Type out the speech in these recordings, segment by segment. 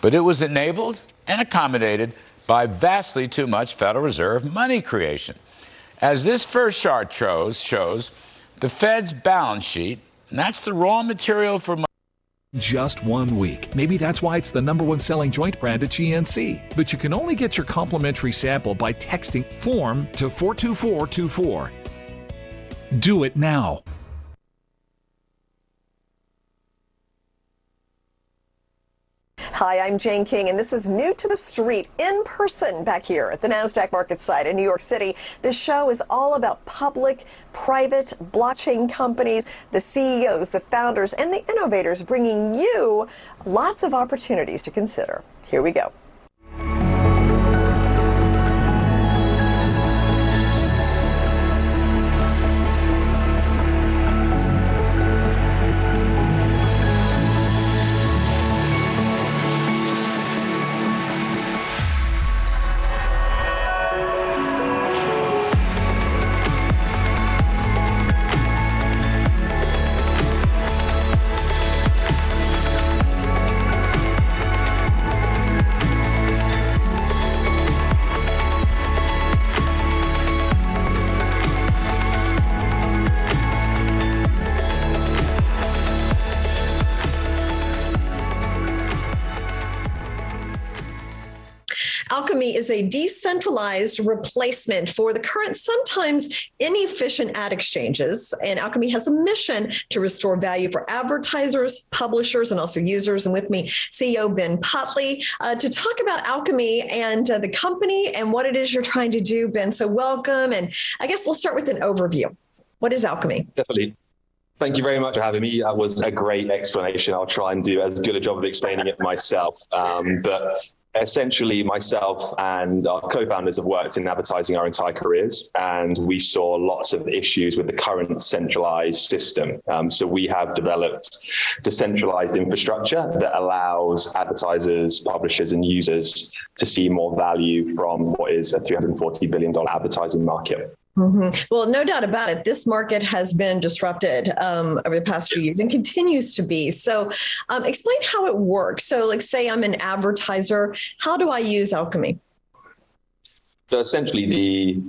but it was enabled and accommodated by vastly too much Federal Reserve money creation. As this first chart shows, the Fed's balance sheet, and that's the raw material for money. Just 1 week. Maybe that's why it's the #1 selling joint brand at GNC. But you can only get your complimentary sample by texting FORM to 42424. Do it now. Hi, I'm Jane King, and this is New to the Street, in person back here at the NASDAQ market site in New York City. This show is all about public, private blockchain companies, the CEOs, the founders, and the innovators, bringing you lots of opportunities to consider. Here we go. Alkimi is a decentralized replacement for the current, sometimes inefficient ad exchanges. And Alkimi has a mission to restore value for advertisers, publishers, and also users. And with me, CEO Ben Potley, to talk about Alkimi and the company and what it is you're trying to do, Ben. So welcome. And I guess we'll start with an overview. What is Alkimi? Definitely. Thank you very much for having me. That was a great explanation. I'll try and do as good a job of explaining it myself. But essentially, myself and our co-founders have worked in advertising our entire careers, and we saw lots of issues with the current centralized system. So we have developed decentralized infrastructure that allows advertisers, publishers, and users to see more value from what is a $340 billion advertising market. Mm-hmm. Well, no doubt about it. This market has been disrupted over the past few years and continues to be. So explain how it works. So like say I'm an advertiser, how do I use Alkimi? So essentially the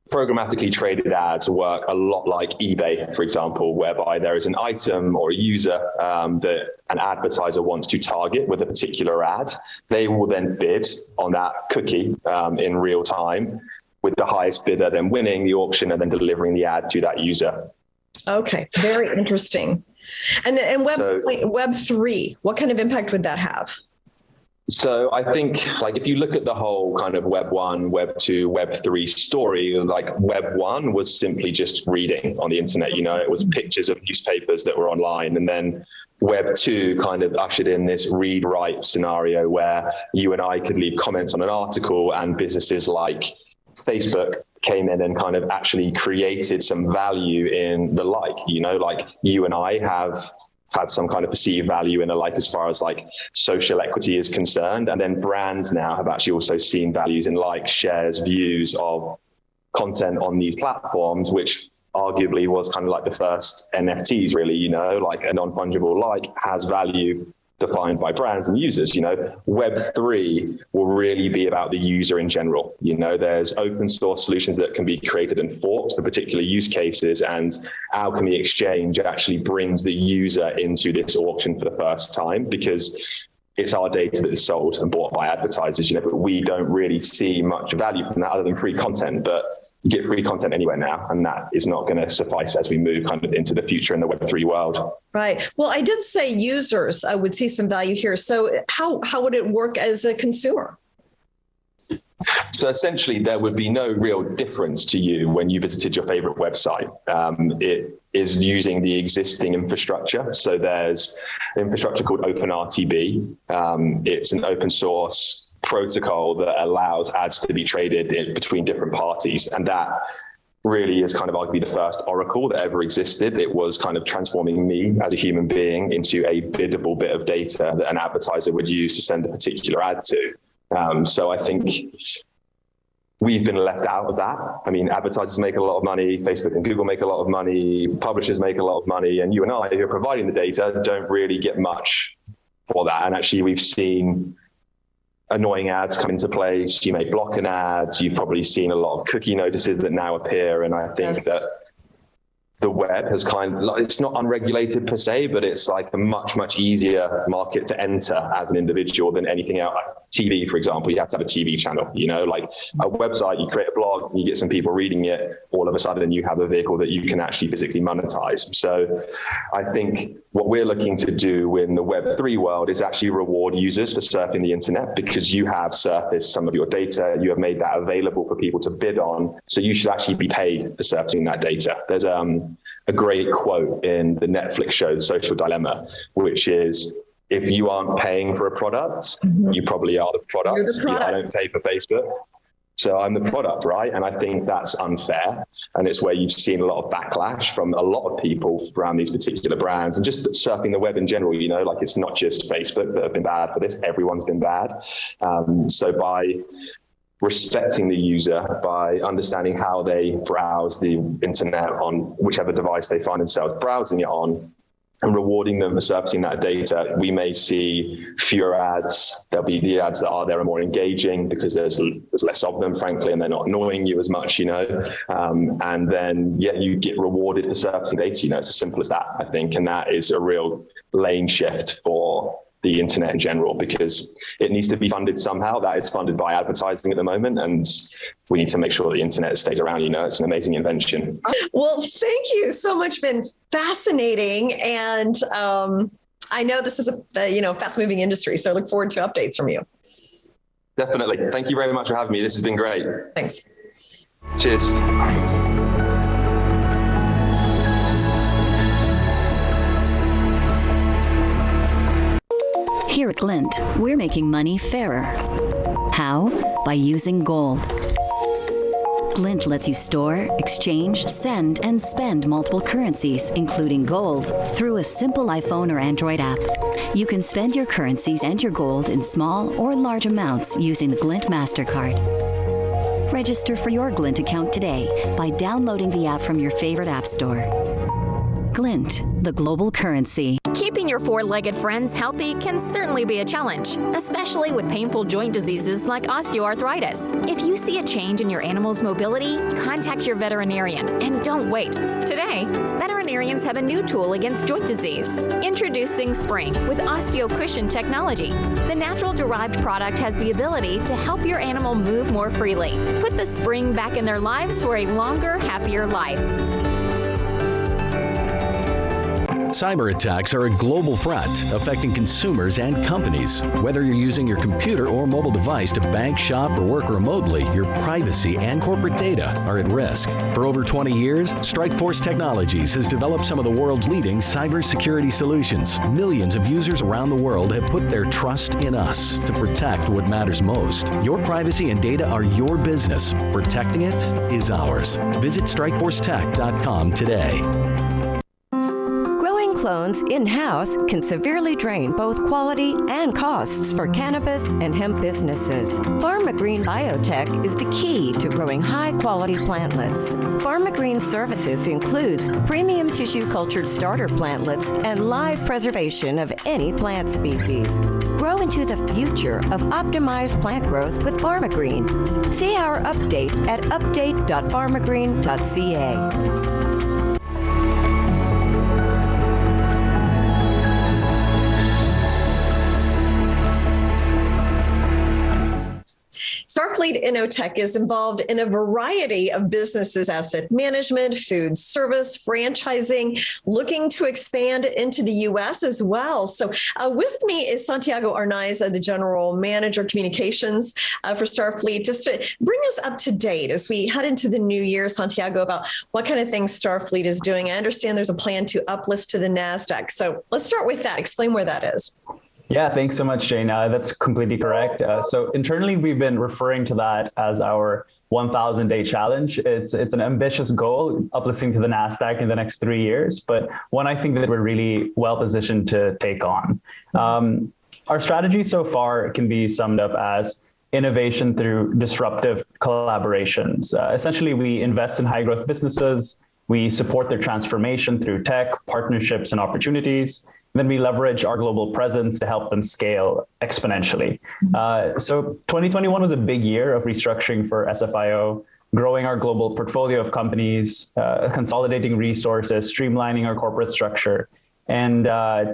programmatically traded ads work a lot like eBay, for example, whereby there is an item or a user that an advertiser wants to target with a particular ad. They will then bid on that cookie in real time, with the highest bidder then winning the auction and then delivering the ad to that user. Okay, very interesting. And Web3, what kind of impact would that have? So I think like if you look at the whole kind of Web 1, Web 2, Web 3 story, like Web 1 was simply just reading on the internet, you know, it was pictures of newspapers that were online. And then Web 2 kind of ushered in this read-write scenario where you and I could leave comments on an article, and businesses like Facebook came in and kind of actually created some value in the like, you know, like you and I have some kind of perceived value in a like as far as like social equity is concerned. And then brands now have actually also seen values in like shares, views of content on these platforms, which arguably was kind of like the first NFTs really, you know, like a non-fungible like has value defined by brands and users. You know, Web 3 will really be about the user in general. You know, there's open source solutions that can be created and forked for particular use cases, and Alkimi Exchange actually brings the user into this auction for the first time because it's our data that is sold and bought by advertisers, you know, but we don't really see much value from that other than free content. But you get free content anywhere now, and that is not going to suffice as we move kind of into the future in the Web3 world. Right. Well, I did say users would see some value here. So how would it work as a consumer? So essentially, there would be no real difference to you when you visited your favorite website. It is using the existing infrastructure. So there's an infrastructure called OpenRTB. It's an open source protocol that allows ads to be traded between different parties. And that really is kind of arguably the first oracle that ever existed. It was kind of transforming me as a human being into a biddable bit of data that an advertiser would use to send a particular ad to. So I think we've been left out of that. I mean, advertisers make a lot of money, Facebook and Google make a lot of money, publishers make a lot of money, and you and I, who are providing the data, don't really get much for that. And actually, we've seen annoying ads come into place. You may block an ad. You've probably seen a lot of cookie notices that now appear. And I think that the web has it's not unregulated per se, but it's like a much, much easier market to enter as an individual than anything else. Like TV, for example, you have to have a TV channel, like a website, you create a blog, you get some people reading it, all of a sudden you have a vehicle that you can actually physically monetize. So I think what we're looking to do in the Web3 world is actually reward users for surfing the internet, because you have surfaced some of your data, you have made that available for people to bid on. So you should actually be paid for surfacing that data. There's a great quote in the Netflix show, The Social Dilemma, which is, if you aren't paying for a product, you probably are the product. You're the product. I don't pay for Facebook, so I'm the product, right? And I think that's unfair. And it's where you've seen a lot of backlash from a lot of people around these particular brands, and just surfing the web in general, like it's not just Facebook that have been bad for this, everyone's been bad. So by respecting the user, by understanding how they browse the internet on whichever device they find themselves browsing it on, and rewarding them for surfacing that data, we may see fewer ads. There'll be the ads that are there are more engaging because there's less of them, frankly, and they're not annoying you as much, and then, you get rewarded for surfacing data. It's as simple as that, I think. And that is a real lane shift for the internet in general, because it needs to be funded somehow. That is funded by advertising at the moment, and we need to make sure the internet stays around. It's an amazing invention. Well, thank you so much. Been fascinating, and I know this is a fast-moving industry, so I look forward to updates from you. Definitely. Thank you very much for having me. This has been great. Thanks. Cheers. Here at Glint, we're making money fairer. How? By using gold. Glint lets you store, exchange, send, and spend multiple currencies, including gold, through a simple iPhone or Android app. You can spend your currencies and your gold in small or large amounts using the Glint MasterCard. Register for your Glint account today by downloading the app from your favorite app store. Glint, the global currency. Keeping your four-legged friends healthy can certainly be a challenge, especially with painful joint diseases like osteoarthritis. If you see a change in your animal's mobility, contact your veterinarian and don't wait. Today, veterinarians have a new tool against joint disease. Introducing Spring with OsteoCushion technology. The natural-derived product has the ability to help your animal move more freely. Put the spring back in their lives for a longer, happier life. Cyber attacks are a global threat affecting consumers and companies. Whether you're using your computer or mobile device to bank, shop, or work remotely, your privacy and corporate data are at risk. For over 20 years, Strikeforce Technologies has developed some of the world's leading cybersecurity solutions. Millions of users around the world have put their trust in us to protect what matters most. Your privacy and data are your business. Protecting it is ours. Visit StrikeForceTech.com today. Clones in-house can severely drain both quality and costs for cannabis and hemp businesses. PharmaGreen Biotech is the key to growing high-quality plantlets. PharmaGreen services includes premium tissue-cultured starter plantlets and live preservation of any plant species. Grow into the future of optimized plant growth with PharmaGreen. See our update at update.pharmagreen.ca. Starfleet InnoTech is involved in a variety of businesses: asset management, food service, franchising, looking to expand into the U.S. as well. So with me is Santiago Arnaiz, the General Manager Communications for Starfleet, just to bring us up to date as we head into the new year, Santiago, about what kind of things Starfleet is doing. I understand there's a plan to uplist to the NASDAQ. So let's start with that. Explain where that is. Yeah, thanks so much, Jane. That's completely correct. So internally, we've been referring to that as our 1,000-day challenge. It's an ambitious goal, uplisting to the NASDAQ in the next 3 years, but one I think that we're really well positioned to take on. Our strategy so far can be summed up as innovation through disruptive collaborations. Essentially, we invest in high-growth businesses. We support their transformation through tech, partnerships, and opportunities. Then we leverage our global presence to help them scale exponentially. So 2021 was a big year of restructuring for SFIO, growing our global portfolio of companies, consolidating resources, streamlining our corporate structure. And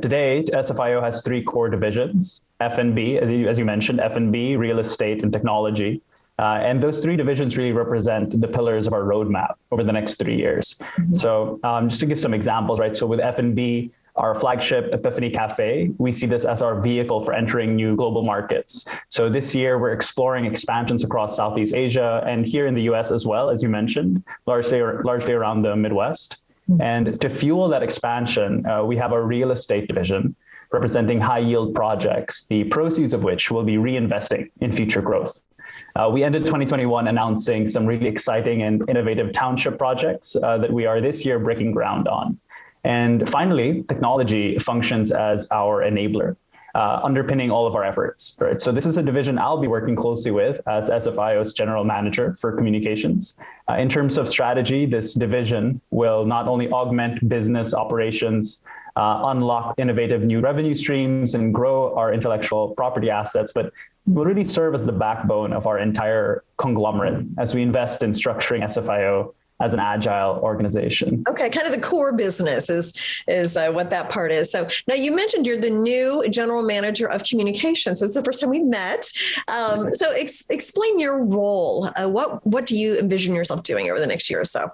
today, SFIO has 3 core divisions: F&B, as you mentioned, F&B, real estate, and technology. And those 3 divisions really represent the pillars of our roadmap over the next 3 years. So just to give some examples, right? So with F&B, our flagship Epiphany Cafe, we see this as our vehicle for entering new global markets. So this year, we're exploring expansions across Southeast Asia and here in the US as well, as you mentioned, largely around the Midwest. And to fuel that expansion, we have a real estate division representing high yield projects, the proceeds of which will be reinvesting in future growth. We ended 2021 announcing some really exciting and innovative township projects that we are this year breaking ground on. And finally, technology functions as our enabler, underpinning all of our efforts, right? So this is a division I'll be working closely with as SFIO's general manager for communications. In terms of strategy, this division will not only augment business operations, unlock innovative new revenue streams, and grow our intellectual property assets, but will really serve as the backbone of our entire conglomerate as we invest in structuring SFIO as an agile organization. Okay, kind of the core business is what that part is. So now you mentioned you're the new general manager of communications. So it's the first time we've met. So explain your role. What do you envision yourself doing over the next year or so?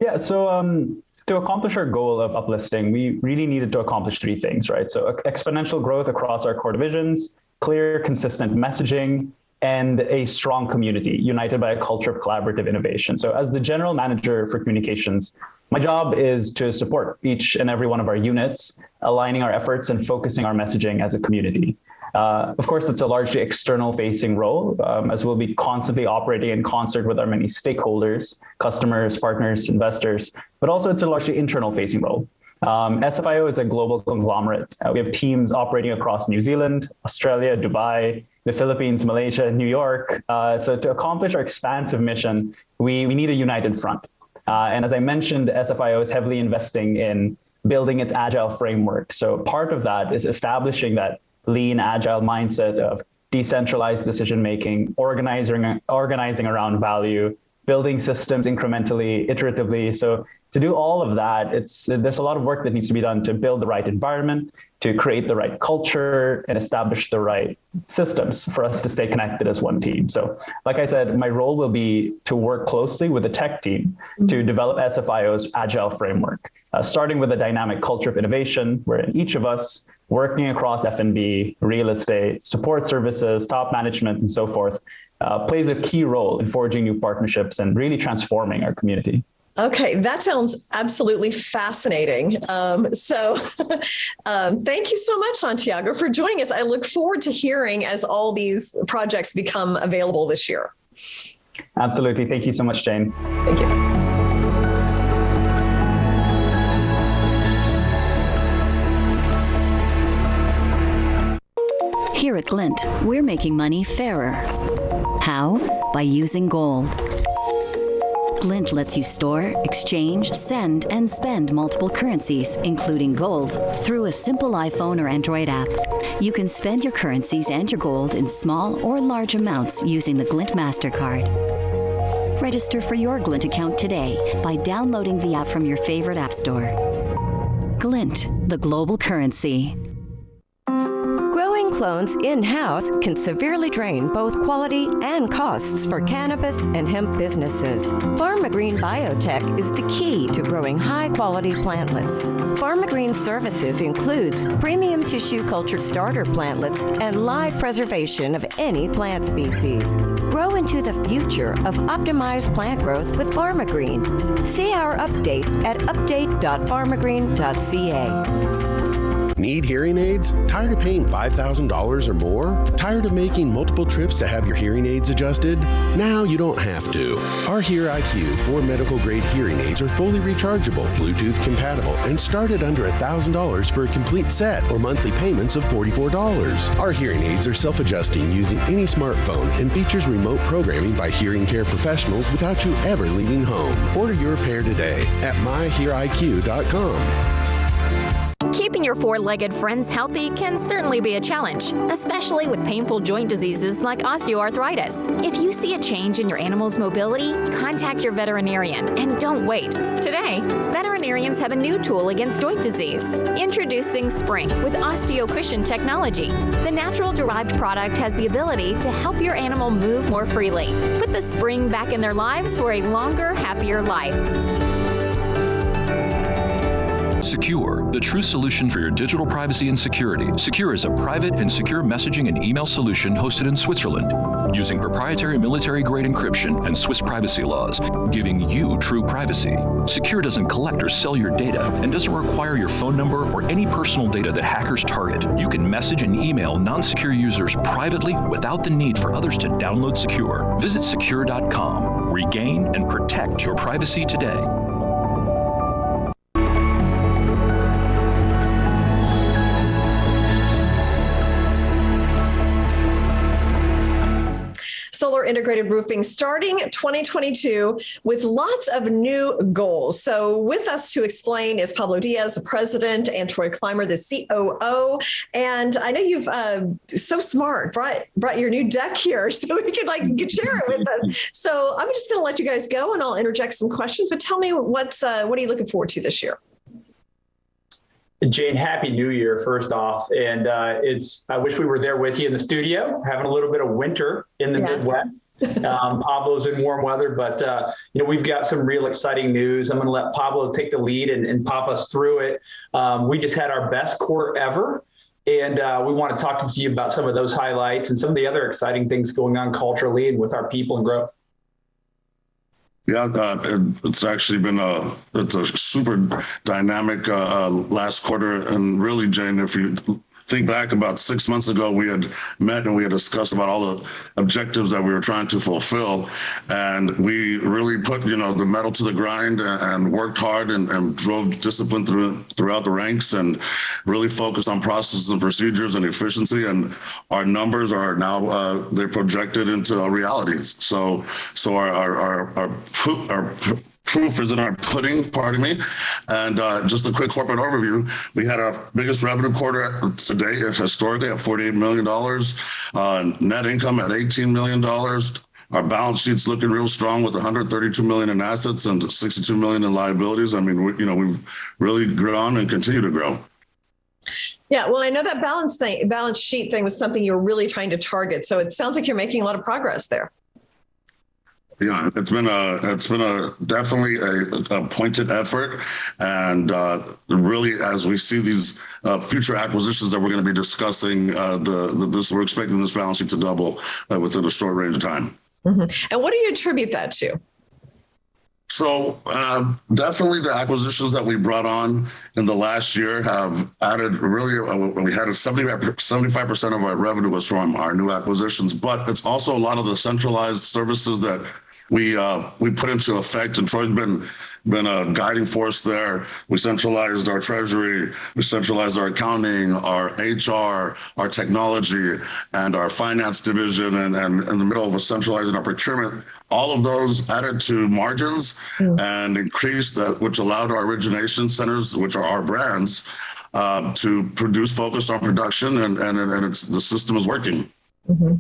Yeah, so to accomplish our goal of uplisting, we really needed to accomplish 3 things, right? So exponential growth across our core divisions, clear, consistent messaging, and a strong community united by a culture of collaborative innovation. So as the general manager for communications, my job is to support each and every one of our units, aligning our efforts and focusing our messaging as a community. Of course, it's a largely external facing role, as we'll be constantly operating in concert with our many stakeholders, customers, partners, investors, but also it's a largely internal facing role. SFIO is a global conglomerate. We have teams operating across New Zealand, Australia, Dubai, the Philippines, Malaysia, New York. So to accomplish our expansive mission, we need a united front. And as I mentioned, SFIO is heavily investing in building its agile framework. So part of that is establishing that lean, agile mindset of decentralized decision-making, organizing around value, building systems incrementally, iteratively. So to do all of that, there's a lot of work that needs to be done to build the right environment, to create the right culture, and establish the right systems for us to stay connected as one team. So like I said, my role will be to work closely with the tech team to develop SFIO's agile framework, starting with a dynamic culture of innovation, where each of us working across F&B, real estate, support services, top management, and so forth, plays a key role in forging new partnerships and really transforming our community. Okay, that sounds absolutely fascinating. So thank you so much, Santiago, for joining us. I look forward to hearing as all these projects become available this year. Absolutely. Thank you so much, Jane. Thank you. Here at Glint, we're making money fairer. How? By using gold. Glint lets you store, exchange, send, and spend multiple currencies, including gold, through a simple iPhone or Android app. You can spend your currencies and your gold in small or large amounts using the Glint MasterCard. Register for your Glint account today by downloading the app from your favorite app store. Glint, the global currency. Growing clones in-house can severely drain both quality and costs for cannabis and hemp businesses. PharmaGreen Biotech is the key to growing high-quality plantlets. PharmaGreen services includes premium tissue culture starter plantlets and live preservation of any plant species. Grow into the future of optimized plant growth with PharmaGreen. See our update at update.pharmagreen.ca. Need hearing aids? Tired of paying $5,000 or more? Tired of making multiple trips to have your hearing aids adjusted? Now you don't have to. Our Hear IQ 4 medical grade hearing aids are fully rechargeable, Bluetooth compatible, and start at under $1,000 for a complete set or monthly payments of $44. Our hearing aids are self-adjusting using any smartphone and features remote programming by hearing care professionals without you ever leaving home. Order your pair today at myheariq.com. Keeping Keeping your four-legged friends healthy can certainly be a challenge, especially with painful joint diseases like osteoarthritis. If you see a change in your animal's mobility, contact your veterinarian and don't wait. Today, veterinarians have a new tool against joint disease. Introducing Spring with OsteoCushion technology. The natural-derived product has the ability to help your animal move more freely. Put the spring back in their lives for a longer, happier life. Secure, the true solution for your digital privacy and security. Secure is a private and secure messaging and email solution hosted in Switzerland, using proprietary military-grade encryption and Swiss privacy laws, giving you true privacy. Secure doesn't collect or sell your data and doesn't require your phone number or any personal data that hackers target. You can message and email non-secure users privately without the need for others to download Secure. Visit secure.com. Regain and protect your privacy today. Solar integrated roofing starting 2022 with lots of new goals. So with us to explain is Pablo Diaz, the president, and Troy Clymer, the COO. And I know you've so smart brought your new deck here so we could share it with us. So I'm just going to let you guys go and I'll interject some questions. But tell me what are you looking forward to this year? Jane, Happy New Year, first off. And I wish we were there with you in the studio, having a little bit of winter in the Midwest. Pablo's in warm weather, but we've got some real exciting news. I'm going to let Pablo take the lead and pop us through it. We just had our best quarter ever. And we want to talk to you about some of those highlights and some of the other exciting things going on culturally and with our people and growth. Yeah, it's actually been it's a super dynamic last quarter. And really, Jane, if you think back about 6 months ago, we had met and we had discussed about all the objectives that we were trying to fulfill. And we really put, the metal to the grind and worked hard and drove discipline throughout the ranks and really focused on processes and procedures and efficiency. And our numbers are now, they're projected into a reality. So our proof is in our pudding, pardon me. And just a quick corporate overview. We had our biggest revenue quarter to date historically at $48 million, net income at $18 million. Our balance sheet's looking real strong with $132 million in assets and $62 million in liabilities. I mean, we've really grown and continue to grow. Yeah, well, I know that balance sheet thing was something you were really trying to target. So it sounds like you're making a lot of progress there. Yeah, it's been definitely a pointed effort, and really as we see these future acquisitions that we're going to be discussing, we're expecting this balance sheet to double within a short range of time. Mm-hmm. And what do you attribute that to? So definitely the acquisitions that we brought on in the last year have added really, we had 75% of our revenue was from our new acquisitions, but it's also a lot of the centralized services that we put into effect, and Troy's been a guiding force there. We centralized our treasury, we centralized our accounting, our HR, our technology, and our finance division, and in the middle of centralizing our procurement. All of those added to margins and increased that, which allowed our origination centers, which are our brands, to produce focus on production, and the system is working. Mm-hmm.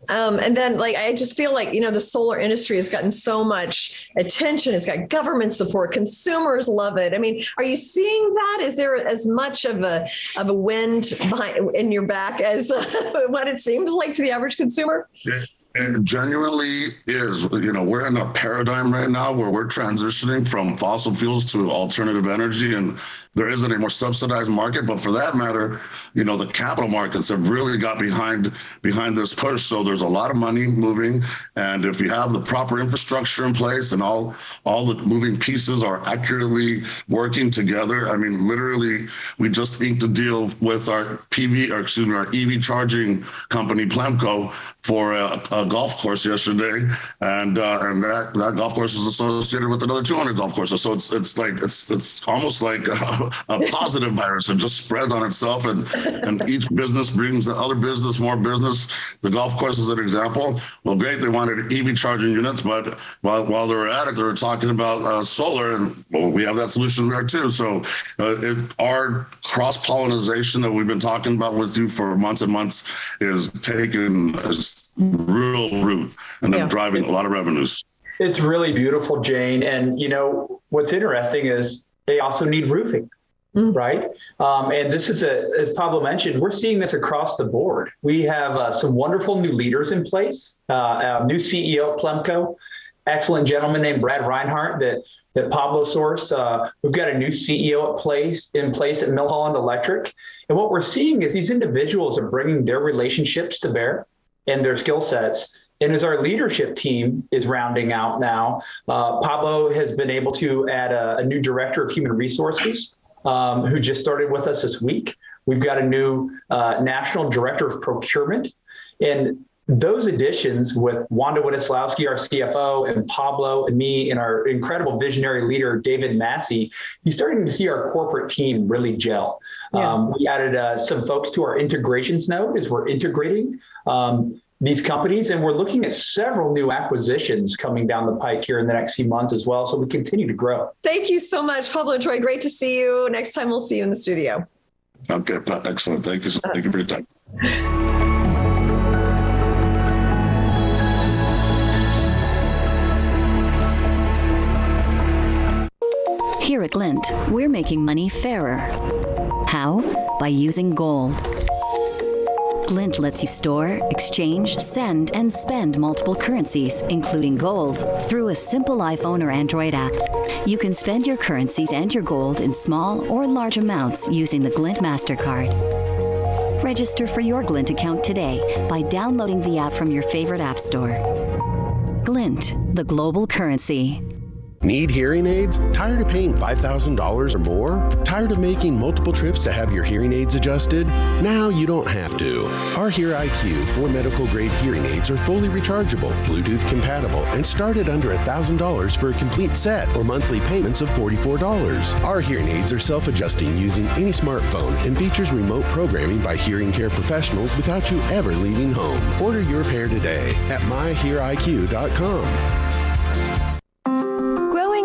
And then I just feel like, the solar industry has gotten so much attention. It's got government support. Consumers love it. I mean, are you seeing that? Is there as much of a wind in your back as what it seems like to the average consumer? It genuinely is. We're in a paradigm right now where we're transitioning from fossil fuels to alternative energy, and there isn't a more subsidized market. But for that matter, the capital markets have really got behind this push. So there's a lot of money moving, and if you have the proper infrastructure in place and all the moving pieces are accurately working together, I mean, literally, we just inked a deal with our EV charging company, Plemco, for a golf course yesterday, and that golf course is associated with another 200 golf courses. So it's almost like a positive virus. It just spreads on itself, and each business brings the other business more business. The golf course is an example. Well, great, they wanted EV charging units, but while they were at it, they were talking about solar, and we have that solution there too. So our cross-pollination that we've been talking about with you for months and months is taking a real root and then driving a lot of revenues. It's really beautiful, Jane. And what's interesting is they also need roofing, right? And this is as Pablo mentioned, we're seeing this across the board. We have some wonderful new leaders in place, new CEO at Plemco, excellent gentleman named Brad Reinhardt that Pablo sourced. We've got a new CEO in place at Milholland Electric. And what we're seeing is these individuals are bringing their relationships to bear and their skill sets. And as our leadership team is rounding out now, Pablo has been able to add a new director of human resources who just started with us this week. We've got a new national director of procurement. And those additions with Wanda Wittislawski, our CFO, and Pablo and me and our incredible visionary leader, David Massey, you're starting to see our corporate team really gel. Yeah. We added some folks to our integrations node as we're integrating these companies, and we're looking at several new acquisitions coming down the pike here in the next few months as well. So we continue to grow. Thank you so much, Pablo and Troy. Great to see you. Next time we'll see you in the studio. Okay, excellent. Thank you. Thank you for your time. Here at Glint, we're making money fairer. How? By using gold. Glint lets you store, exchange, send, and spend multiple currencies, including gold, through a simple iPhone or Android app. You can spend your currencies and your gold in small or large amounts using the Glint MasterCard. Register for your Glint account today by downloading the app from your favorite app store. Glint, the global currency. Need hearing aids? Tired of paying $5,000 or more? Tired of making multiple trips to have your hearing aids adjusted? Now you don't have to. Our Hear IQ 4 medical grade hearing aids are fully rechargeable, Bluetooth compatible, and start at under $1,000 for a complete set or monthly payments of $44. Our hearing aids are self-adjusting using any smartphone and features remote programming by hearing care professionals without you ever leaving home. Order your pair today at myheariq.com.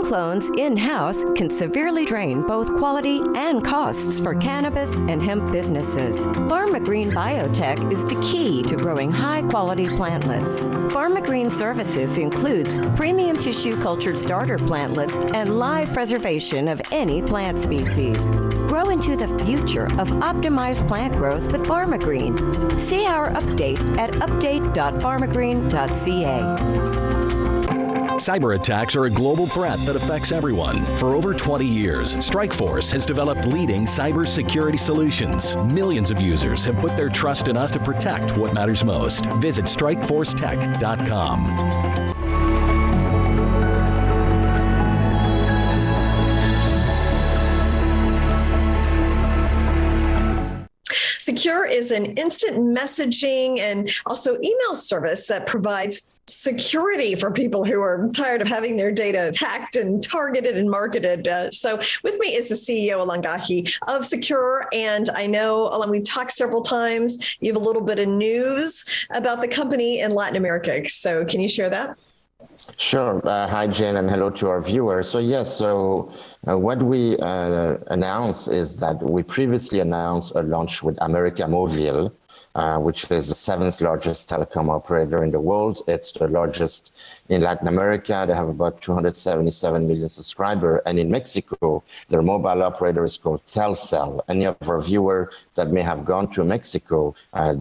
Clones in-house can severely drain both quality and costs for cannabis and hemp businesses. PharmaGreen Biotech is the key to growing high-quality plantlets. PharmaGreen Services includes premium tissue cultured starter plantlets and live preservation of any plant species. Grow into the future of optimized plant growth with PharmaGreen. See our update at update.pharmagreen.ca. Cyber attacks are a global threat that affects everyone. For over 20 years, Strikeforce has developed leading cybersecurity solutions. Millions of users have put their trust in us to protect what matters most. Visit strikeforcetech.com. Secure is an instant messaging and also email service that provides security for people who are tired of having their data hacked and targeted and marketed. So with me is the CEO, Alon Gahi of Secure. And I know, Alon, we've talked several times. You have a little bit of news about the company in Latin America. So can you share that? Sure. Hi, Jen, and hello to our viewers. What we announced is that we previously announced a launch with América Móvil, which is the 7th largest telecom operator in the world. It's the largest in Latin America. They have about 277 million subscribers. And in Mexico, their mobile operator is called Telcel. Any of our viewers that may have gone to Mexico,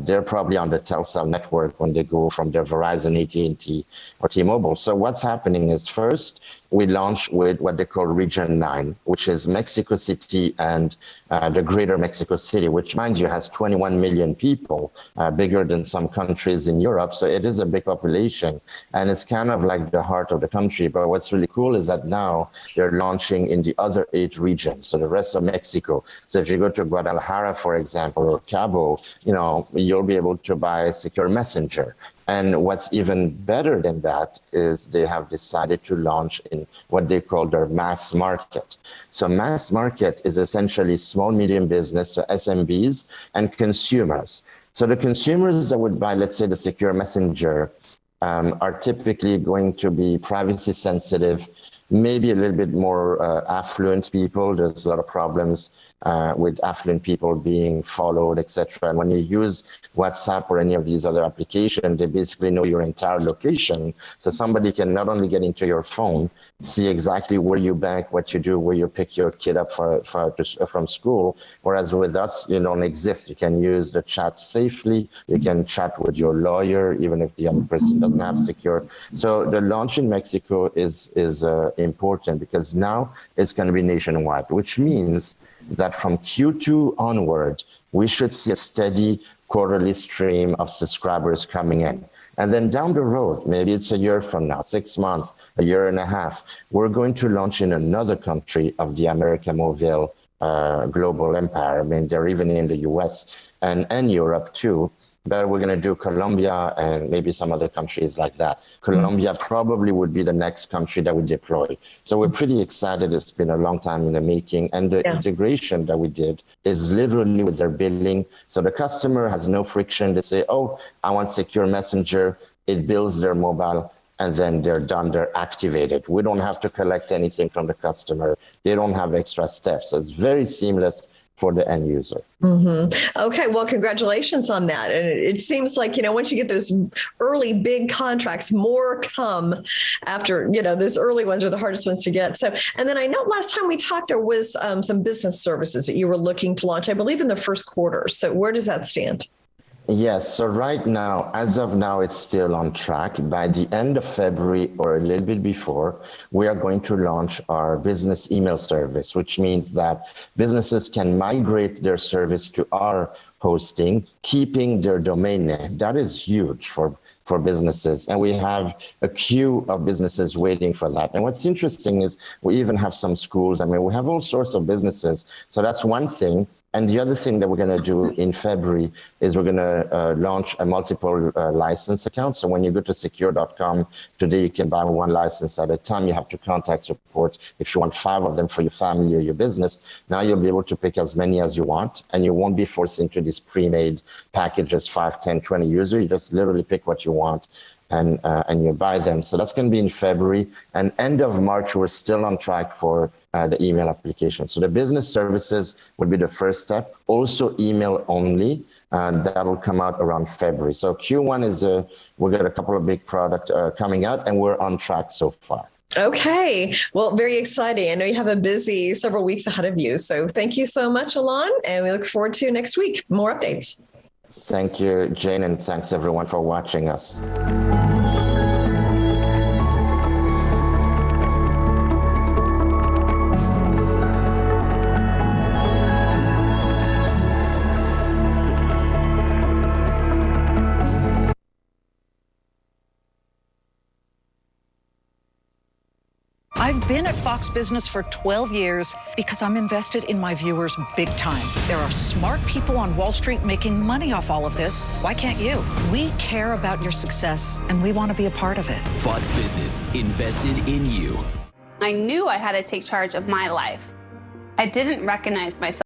they're probably on the Telcel network when they go from their Verizon, AT&T, or T-Mobile. So what's happening is first, we launched with what they call Region 9, which is Mexico City and the greater Mexico City, which, mind you, has 21 million people, bigger than some countries in Europe. So it is a big population. And it's kind of have like the heart of the country, but what's really cool is that now they're launching in the other 8 regions, so the rest of Mexico. So if you go to Guadalajara, for example, or Cabo, you'll be able to buy Secure Messenger. And what's even better than that is they have decided to launch in what they call their mass market. So mass market is essentially small, medium business, so SMBs and consumers. So the consumers that would buy, let's say, the Secure Messenger are typically going to be privacy sensitive, maybe a little bit more affluent people. There's a lot of problems with affluent people being followed, etc. And when you use WhatsApp or any of these other applications, they basically know your entire location. So somebody can not only get into your phone, see exactly where you bank, what you do, where you pick your kid up from school. Whereas with us, you don't exist. You can use the chat safely. You can chat with your lawyer, even if the other person doesn't have secure. So the launch in Mexico is important because now it's going to be nationwide, which means that from Q2 onward, we should see a steady quarterly stream of subscribers coming in. And then down the road, maybe it's a year from now, 6 months, a year and a half, we're going to launch in another country of the America Mobile global empire. I mean, they're even in the US and Europe too. But we're going to do Colombia and maybe some other countries like that. Colombia probably would be the next country that we deploy. So we're pretty excited. It's been a long time in the making. And the integration that we did is literally with their billing. So the customer has no friction. They say, oh, I want Secure Messenger. It bills their mobile. And then they're done, they're activated. We don't have to collect anything from the customer. They don't have extra steps. So it's very seamless for the end user. Okay, well, congratulations on that. And it seems like, once you get those early big contracts, more come after, those early ones are the hardest ones to get. So, and then I know last time we talked, there was some business services that you were looking to launch, I believe in the first quarter. So where does that stand? Yes, so right now, as of now, it's still on track. By the end of February or a little bit before, we are going to launch our business email service, which means that businesses can migrate their service to our hosting, keeping their domain name. That is huge for businesses. And we have a queue of businesses waiting for that. And what's interesting is we even have some schools. I mean, we have all sorts of businesses. So that's one thing. And the other thing that we're going to do in February is we're going to launch a multiple license account. So when you go to secure.com today, you can buy 1 license at a time. You have to contact support if you want 5 of them for your family or your business. Now you'll be able to pick as many as you want, and you won't be forced into these pre-made packages, 5, 10, 20 users. You just literally pick what you want and you buy them. So that's going to be in February. And end of March, we're still on track for the email application. So the business services would be the first step. Also email only, that'll come out around February. So Q1 is we've got a couple of big products coming out, and we're on track so far. Okay. Well, very exciting. I know you have a busy several weeks ahead of you. So thank you so much, Alon, and we look forward to next week. More updates. Thank you, Jane, and thanks everyone for watching us. I've been at Fox Business for 12 years because I'm invested in my viewers big time. There are smart people on Wall Street making money off all of this. Why can't you? We care about your success, and we want to be a part of it. Fox Business, invested in you. I knew I had to take charge of my life. I didn't recognize myself